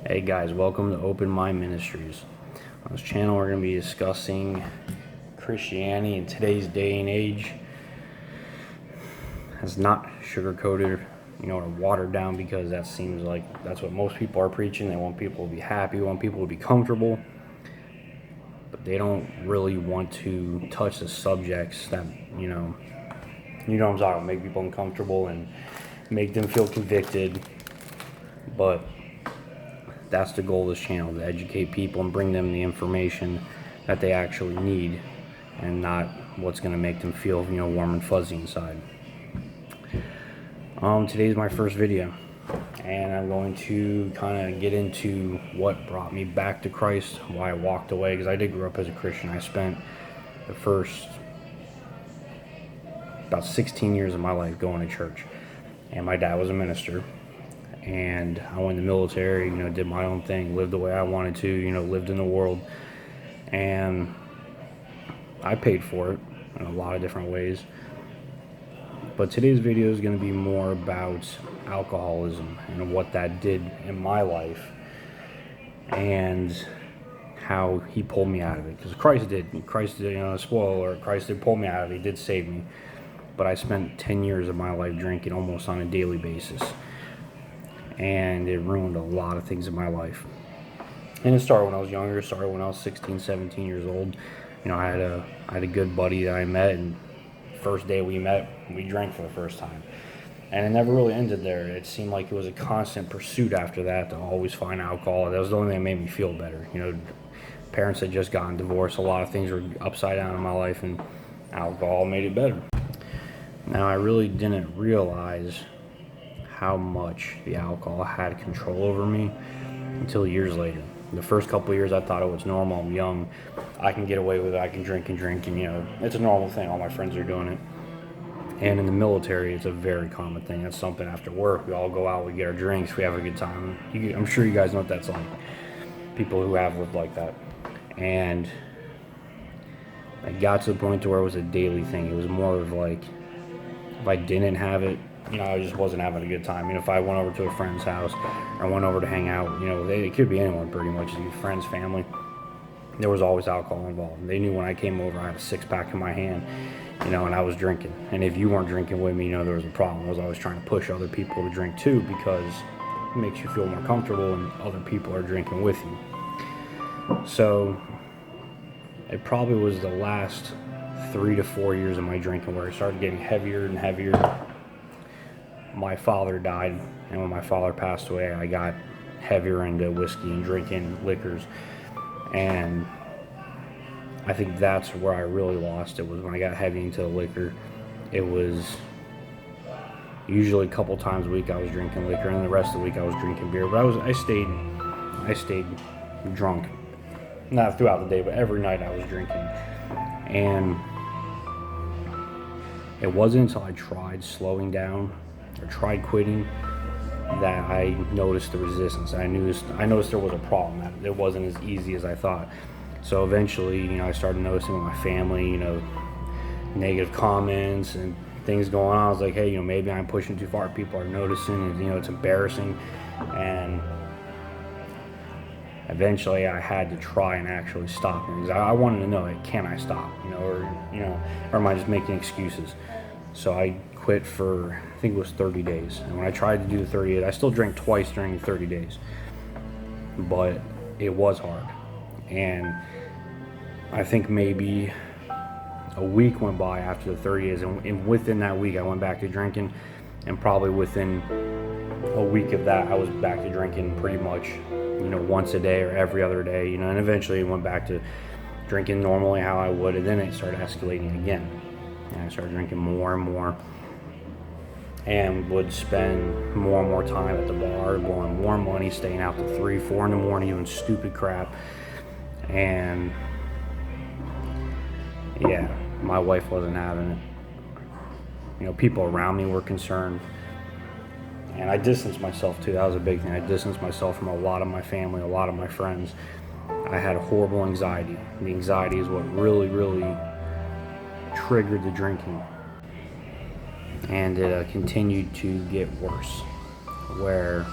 Hey guys, welcome to Open Mind Ministries. On this channel we're going to be discussing Christianity in today's day and age. It's not sugar-coated, or watered down, because that seems like that's what most people are preaching. They want people to be happy, want people to be comfortable, but they don't really want to touch the subjects that, what I'm talking about, make people uncomfortable and make them feel convicted. But that's the goal of this channel, to educate people and bring them the information that they actually need, and not what's going to make them feel, warm and fuzzy inside. Today's my first video, and I'm going to kind of get into what brought me back to Christ, why I walked away, because I did grow up as a Christian. I spent the first about 16 years of my life going to church, and my dad was a minister. And I went in the military, did my own thing, lived the way I wanted to, lived in the world. And I paid for it in a lot of different ways. But today's video is going to be more about alcoholism and what that did in my life, and how he pulled me out of it. Because Christ did, spoiler, Christ did pull me out of it. He did save me. But I spent 10 years of my life drinking almost on a daily basis. And it ruined a lot of things in my life. And it started when I was younger. It started when I was 16, 17 years old. I had a good buddy that I met, and first day we met, we drank for the first time. And it never really ended there. It seemed like it was a constant pursuit after that to always find alcohol. That was the only thing that made me feel better. Parents had just gotten divorced. A lot of things were upside down in my life, and alcohol made it better. Now, I really didn't realize how much the alcohol had control over me until years later. The first couple of years I thought it was normal. I'm young, I can get away with it, I can drink and it's a normal thing. All my friends are doing it. And in the military, it's a very common thing. That's something after work, we all go out, we get our drinks, we have a good time. I'm sure you guys know what that's like, people who have lived like that. And I got to the point to where it was a daily thing. It was more of like, if I didn't have it, I just wasn't having a good time. If I went over to a friend's house or went over to hang out, it could be anyone pretty much, friends, family, there was always alcohol involved. They knew when I came over, I had a six-pack in my hand, and I was drinking. And if you weren't drinking with me, there was a problem. I was always trying to push other people to drink too, because it makes you feel more comfortable and other people are drinking with you. So it probably was the last 3 to 4 years of my drinking where I started getting heavier and heavier. My father died, and when my father passed away, I got heavier into whiskey and drinking liquors. And I think that's where I really lost it, was when I got heavy into the liquor. It was usually a couple times a week I was drinking liquor, and the rest of the week I was drinking beer. But I stayed drunk. Not throughout the day, but every night I was drinking. And it wasn't until I tried slowing down or tried quitting that I noticed the resistance. I noticed there was a problem, that it wasn't as easy as I thought. So eventually, I started noticing with my family, negative comments and things going on. I was like, hey, maybe I'm pushing too far. People are noticing, and it's embarrassing. And eventually I had to try and actually stop, because I wanted to know, can I stop, or am I just making excuses? So I quit for, I think it was 30 days. And when I tried to do the 30 days, I still drank twice during the 30 days. But it was hard. And I think maybe a week went by after the 30 days. And within that week, I went back to drinking. And probably within a week of that, I was back to drinking pretty much, once a day or every other day. And eventually I went back to drinking normally how I would. And then it started escalating again. And I started drinking more and more, and would spend more and more time at the bar, blowing more money, staying out to 3, 4 in the morning, doing stupid crap. And yeah, my wife wasn't having it. People around me were concerned. And I distanced myself too. That was a big thing. I distanced myself from a lot of my family, a lot of my friends. I had horrible anxiety. The anxiety is what really, really triggered the drinking. And it continued to get worse, where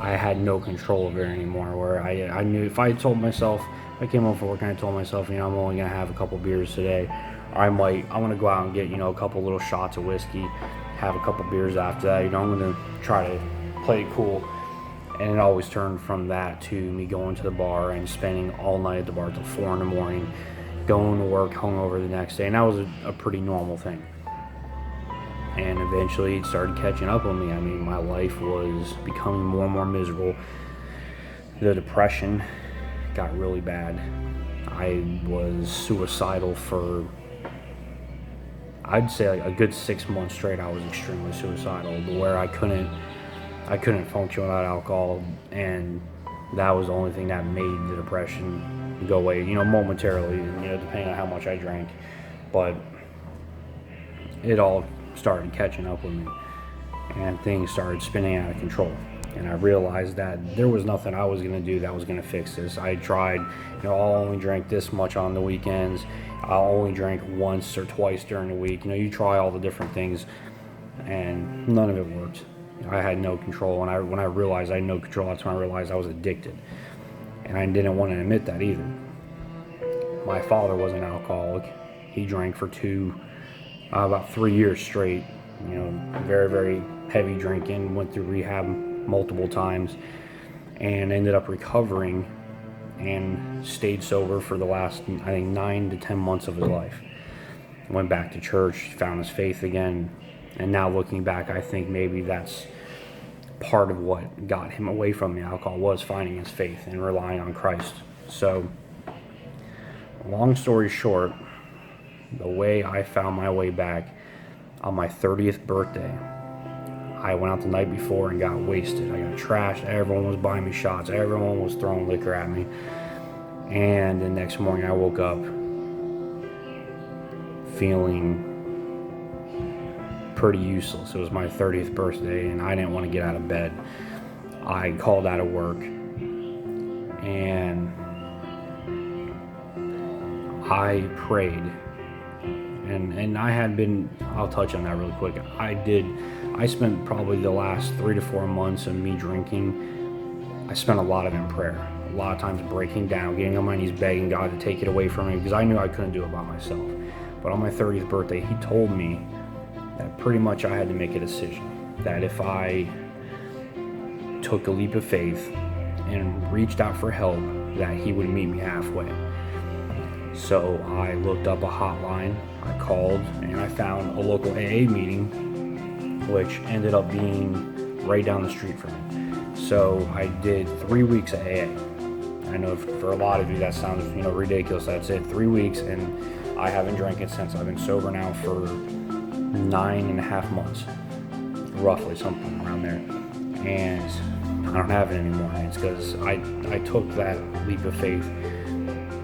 I had no control of it anymore. Where I knew if I told myself, I came home from work and I told myself, I'm only gonna have a couple beers today, or I'm gonna go out and get a couple little shots of whiskey, have a couple beers after that. I'm gonna try to play it cool. And it always turned from that to me going to the bar and spending all night at the bar till 4 in the morning, going to work hungover the next day, and that was a pretty normal thing. And eventually it started catching up on me. I mean, my life was becoming more and more miserable. The depression got really bad. I was suicidal for, I'd say, like a good 6 months straight. I was extremely suicidal, where I couldn't function without alcohol, and that was the only thing that made the depression go away, momentarily, depending on how much I drank. But it all started catching up with me, and things started spinning out of control. And I realized that there was nothing I was going to do that was going to fix this. I tried, I'll only drink this much on the weekends. I'll only drink once or twice during the week. You try all the different things, and none of it worked. I had no control, and when I realized I had no control, that's when I realized I was addicted. And I didn't want to admit that either. My father was an alcoholic. He drank for about 3 years straight. Very, very heavy drinking, went through rehab multiple times, and ended up recovering and stayed sober for the last, I think, 9 to 10 months of his life. Went back to church, found his faith again, and now looking back, I think maybe that's part of what got him away from the alcohol, was finding his faith and relying on Christ. So, long story short, the way I found my way back, on my 30th birthday, I went out the night before and got wasted. I got trashed. Everyone was buying me shots. Everyone was throwing liquor at me. And the next morning I woke up feeling pretty useless. It was my 30th birthday and I didn't want to get out of bed. I called out of work and I prayed. And I had been, I'll touch on that really quick. I spent probably the last 3 to 4 months of me drinking, I spent a lot of it in prayer. A lot of times breaking down, getting on my knees, begging God to take it away from me, because I knew I couldn't do it by myself. But on my 30th birthday, he told me that pretty much I had to make a decision. That if I took a leap of faith and reached out for help, that he would meet me halfway. So I looked up a hotline, I called, and I found a local AA meeting, which ended up being right down the street from me. So I did 3 weeks of AA. I know for a lot of you that sounds ridiculous. That's it, 3 weeks, and I haven't drank it since. I've been sober now for 9.5 months, roughly, something around there. And I don't have it anymore. And it's because I took that leap of faith.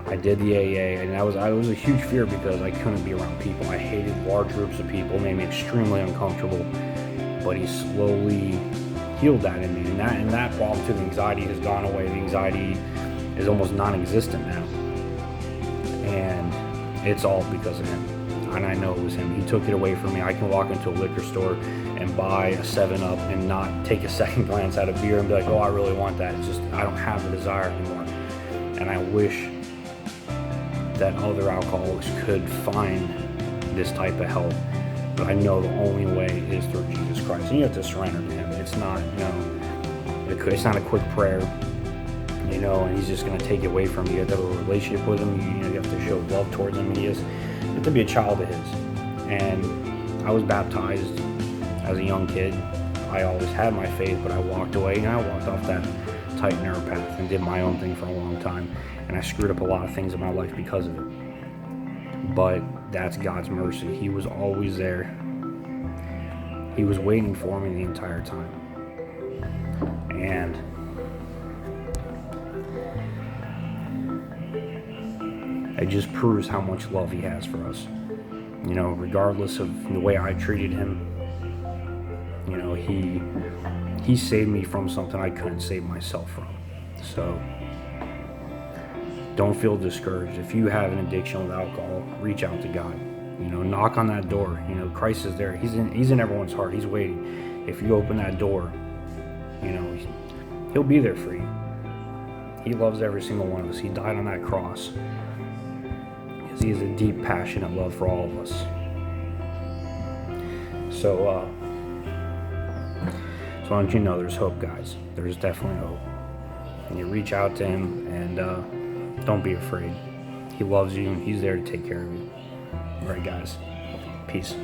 I did the AA, and I was a huge fear because I couldn't be around people. I hated large groups of people. It made me extremely uncomfortable. But he slowly healed that in me, and that problem too. The anxiety has gone away. The anxiety is almost non-existent now, and it's all because of him. And I know it was him. He took it away from me. I can walk into a liquor store and buy a 7-Up and not take a second glance at a beer and be like, oh, I really want that. It's just I don't have the desire anymore. And I wish that other alcoholics could find this type of help, but I know the only way is through Jesus Christ. And you have to surrender to him. It's not, it's not a quick prayer, and he's just going to take it away from you. You have to have a relationship with him. You have to show love towards him. You have to be a child of his. And I was baptized as a young kid. I always had my faith, but I walked away, and I walked off that tight, narrow path and did my own thing for a long time. And I screwed up a lot of things in my life because of it. But that's God's mercy. He was always there. He was waiting for me the entire time. And it just proves how much love he has for us. Regardless of the way I treated him, he saved me from something I couldn't save myself from. So don't feel discouraged. If you have an addiction with alcohol, reach out to God. Knock on that door. Christ is there. He's in everyone's heart. He's waiting. If you open that door, He'll be there for you. He loves every single one of us. He died on that cross because he has a deep, passionate love for all of us. So as long as you know there's hope, guys. There's definitely hope. And you reach out to him, and don't be afraid. He loves you, and he's there to take care of you. All right, guys. Peace.